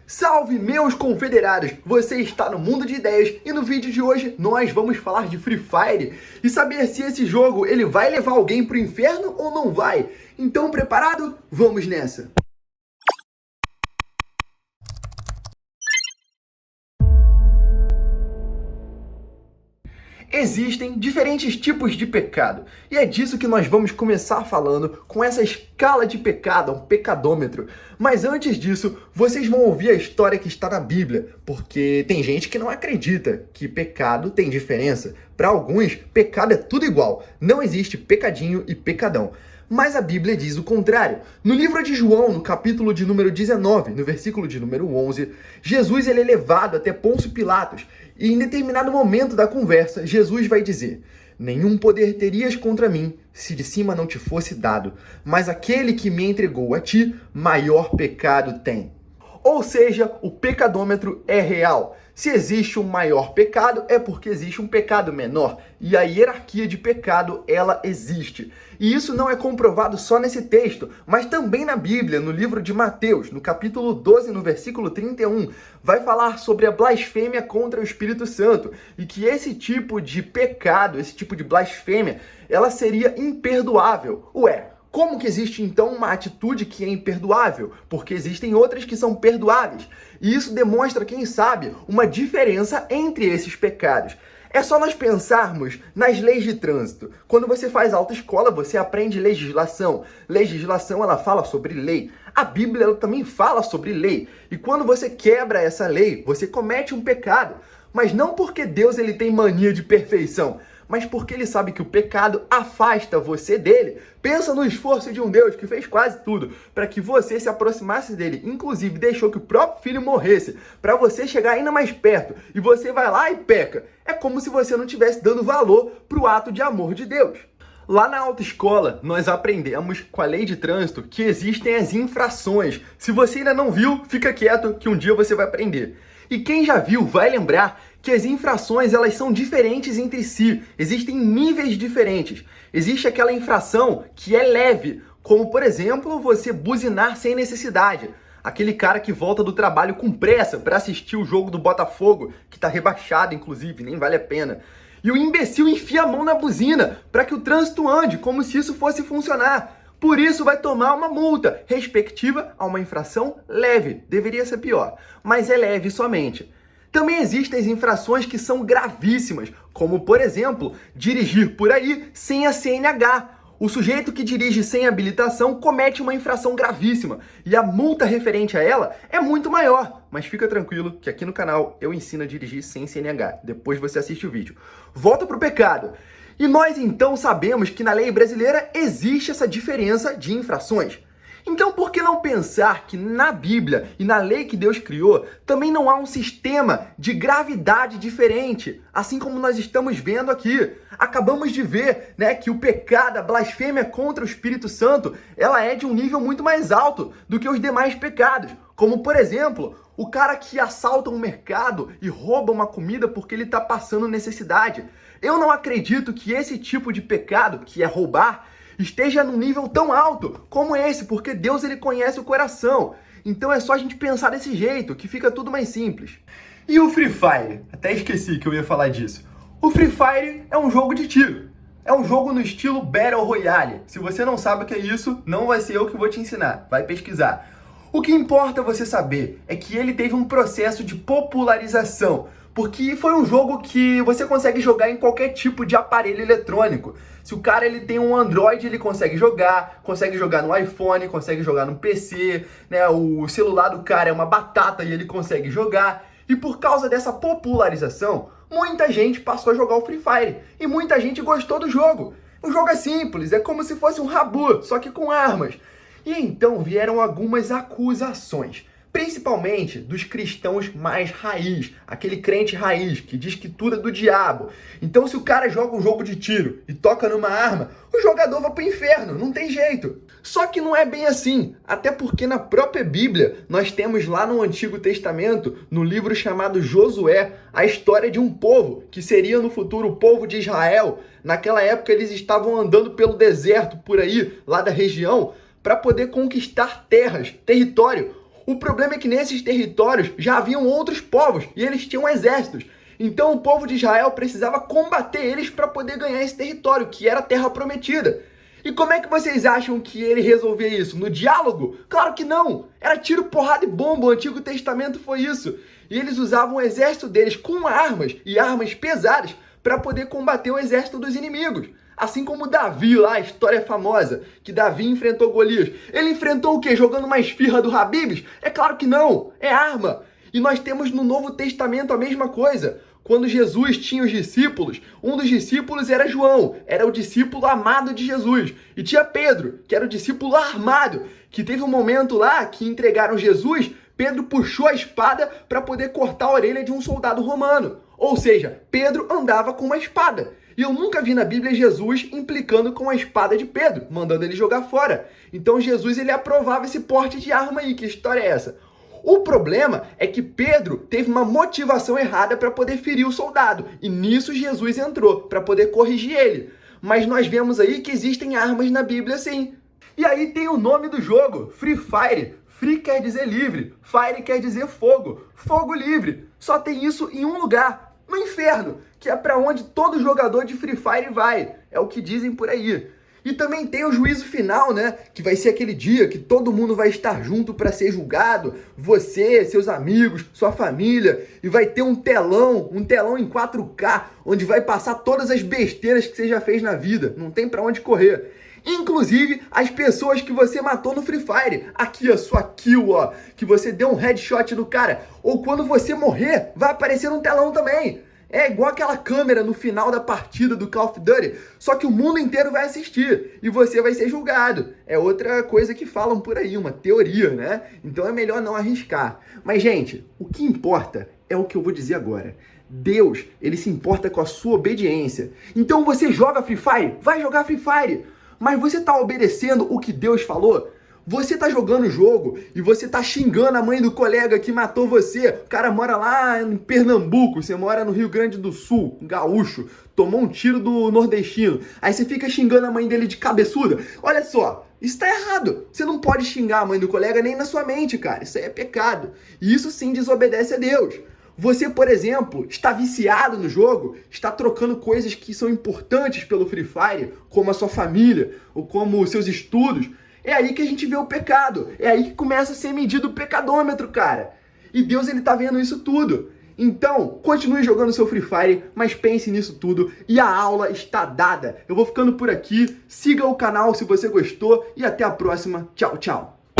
Salve, meus confederados! Você está no Mundo de Ideias e no vídeo de hoje nós vamos falar de Free Fire e saber se esse jogo ele vai levar alguém para o inferno ou não vai. Então, preparado? Vamos nessa! Existem diferentes tipos de pecado, e é disso que nós vamos começar falando com essa escala de pecado, um pecadômetro. Mas antes disso, vocês vão ouvir a história que está na Bíblia, porque tem gente que não acredita que pecado tem diferença. Para alguns, pecado é tudo igual, não existe pecadinho e pecadão. Mas a Bíblia diz o contrário. No livro de João, no capítulo de número 19, no versículo de número 11, Jesus ele é levado até Pôncio Pilatos e em determinado momento da conversa, Jesus vai dizer: nenhum poder terias contra mim se de cima não te fosse dado, mas aquele que me entregou a ti, maior pecado tem. Ou seja, o pecadômetro é real. Se existe um maior pecado, é porque existe um pecado menor. E a hierarquia de pecado, ela existe. E isso não é comprovado só nesse texto, mas também na Bíblia, no livro de Mateus, no capítulo 12, no versículo 31, vai falar sobre a blasfêmia contra o Espírito Santo. E que esse tipo de pecado, esse tipo de blasfêmia, ela seria imperdoável. Ué, como que existe, então, uma atitude que é imperdoável? Porque existem outras que são perdoáveis. E isso demonstra, quem sabe, uma diferença entre esses pecados. É só nós pensarmos nas leis de trânsito. Quando você faz autoescola, você aprende legislação. Legislação, ela fala sobre lei. A Bíblia, ela também fala sobre lei. E quando você quebra essa lei, você comete um pecado. Mas não porque Deus ele tem mania de perfeição, mas porque ele sabe que o pecado afasta você dele. Pensa no esforço de um Deus que fez quase tudo para que você se aproximasse dele, inclusive deixou que o próprio filho morresse para você chegar ainda mais perto, e você vai lá e peca. É como se você não estivesse dando valor para o ato de amor de Deus. Lá na autoescola, nós aprendemos com a lei de trânsito que existem as infrações. Se você ainda não viu, fica quieto que um dia você vai aprender. E quem já viu vai lembrar que as infrações elas são diferentes entre si, existem níveis diferentes. Existe aquela infração que é leve, como por exemplo você buzinar sem necessidade. Aquele cara que volta do trabalho com pressa para assistir o jogo do Botafogo, que está rebaixado inclusive, nem vale a pena. E o imbecil enfia a mão na buzina para que o trânsito ande, como se isso fosse funcionar. Por isso vai tomar uma multa, respectiva a uma infração leve. Deveria ser pior, mas é leve somente. Também existem as infrações que são gravíssimas, como, por exemplo, dirigir por aí sem a CNH. O sujeito que dirige sem habilitação comete uma infração gravíssima e a multa referente a ela é muito maior. Mas fica tranquilo que aqui no canal eu ensino a dirigir sem CNH. Depois você assiste o vídeo. Volta pro pecado. E nós então sabemos que na lei brasileira existe essa diferença de infrações. Então, por que não pensar que na Bíblia e na lei que Deus criou também não há um sistema de gravidade diferente, assim como nós estamos vendo aqui? Acabamos de ver, que o pecado, a blasfêmia contra o Espírito Santo, ela é de um nível muito mais alto do que os demais pecados. Como, por exemplo, o cara que assalta um mercado e rouba uma comida porque ele está passando necessidade. Eu não acredito que esse tipo de pecado, que é roubar, esteja num nível tão alto como esse, porque Deus ele conhece o coração. Então é só a gente pensar desse jeito, que fica tudo mais simples. E o Free Fire? Até esqueci que eu ia falar disso. O Free Fire é um jogo de tiro. É um jogo no estilo Battle Royale. Se você não sabe o que é isso, não vai ser eu que vou te ensinar. Vai pesquisar. O que importa você saber é que ele teve um processo de popularização, porque foi um jogo que você consegue jogar em qualquer tipo de aparelho eletrônico. Se o cara ele tem um Android, ele consegue jogar no iPhone, consegue jogar no PC, o celular do cara é uma batata e ele consegue jogar. E por causa dessa popularização, muita gente passou a jogar o Free Fire e muita gente gostou do jogo. O jogo é simples, é como se fosse um Rabu, só que com armas. E então vieram algumas acusações, principalmente dos cristãos mais raiz, aquele crente raiz que diz que tudo é do diabo. Então se o cara joga um jogo de tiro e toca numa arma, o jogador vai pro inferno, não tem jeito. Só que não é bem assim, até porque na própria Bíblia nós temos lá no Antigo Testamento, no livro chamado Josué, a história de um povo que seria no futuro o povo de Israel. Naquela época eles estavam andando pelo deserto por aí, lá da região, para poder conquistar terras, território. O problema é que nesses territórios já haviam outros povos e eles tinham exércitos. Então o povo de Israel precisava combater eles para poder ganhar esse território, que era a terra prometida. E como é que vocês acham que ele resolvia isso? No diálogo? Claro que não! Era tiro, porrada e bomba, o Antigo Testamento foi isso. E eles usavam o exército deles com armas, e armas pesadas, para poder combater o exército dos inimigos. Assim como Davi lá, a história famosa, que Davi enfrentou Golias. Ele enfrentou o quê? Jogando uma esfirra do Habib's? É claro que não! É arma! E nós temos no Novo Testamento a mesma coisa. Quando Jesus tinha os discípulos, um dos discípulos era João, era o discípulo amado de Jesus. E tinha Pedro, que era o discípulo armado, que teve um momento lá que entregaram Jesus, Pedro puxou a espada para poder cortar a orelha de um soldado romano. Ou seja, Pedro andava com uma espada. E eu nunca vi na Bíblia Jesus implicando com a espada de Pedro, mandando ele jogar fora. Então Jesus ele aprovava esse porte de arma aí. Que história é essa? O problema é que Pedro teve uma motivação errada para poder ferir o soldado. E nisso Jesus entrou, para poder corrigir ele. Mas nós vemos aí que existem armas na Bíblia sim. E aí tem o nome do jogo, Free Fire. Free quer dizer livre, Fire quer dizer fogo, fogo livre. Só tem isso em um lugar, no inferno, que é para onde todo jogador de Free Fire vai. É o que dizem por aí. E também tem o juízo final, né? Que vai ser aquele dia que todo mundo vai estar junto para ser julgado. Você, seus amigos, sua família. E vai ter um telão em 4K, onde vai passar todas as besteiras que você já fez na vida. Não tem para onde correr. Inclusive as pessoas que você matou no Free Fire. Aqui a sua kill, ó. Que você deu um headshot no cara. Ou quando você morrer, vai aparecer no telão também. É igual aquela câmera no final da partida do Call of Duty, só que o mundo inteiro vai assistir e você vai ser julgado. É outra coisa que falam por aí, uma teoria, né? Então é melhor não arriscar. Mas, gente, o que importa é o que eu vou dizer agora. Deus, ele se importa com a sua obediência. Então você joga Free Fire? Vai jogar Free Fire. Mas você está obedecendo o que Deus falou? Você tá jogando o jogo e você tá xingando a mãe do colega que matou você. O cara mora lá em Pernambuco, você mora no Rio Grande do Sul, gaúcho, tomou um tiro do nordestino. Aí você fica xingando a mãe dele de cabeçuda. Olha só, isso tá errado. Você não pode xingar a mãe do colega nem na sua mente, cara. Isso aí é pecado. E isso sim desobedece a Deus. Você, por exemplo, está viciado no jogo, está trocando coisas que são importantes pelo Free Fire, como a sua família ou como os seus estudos. É aí que a gente vê o pecado. É aí que começa a ser medido o pecadômetro, cara. E Deus, ele tá vendo isso tudo. Então, continue jogando seu Free Fire, mas pense nisso tudo. E a aula está dada. Eu vou ficando por aqui. Siga o canal se você gostou. E até a próxima. Tchau, tchau.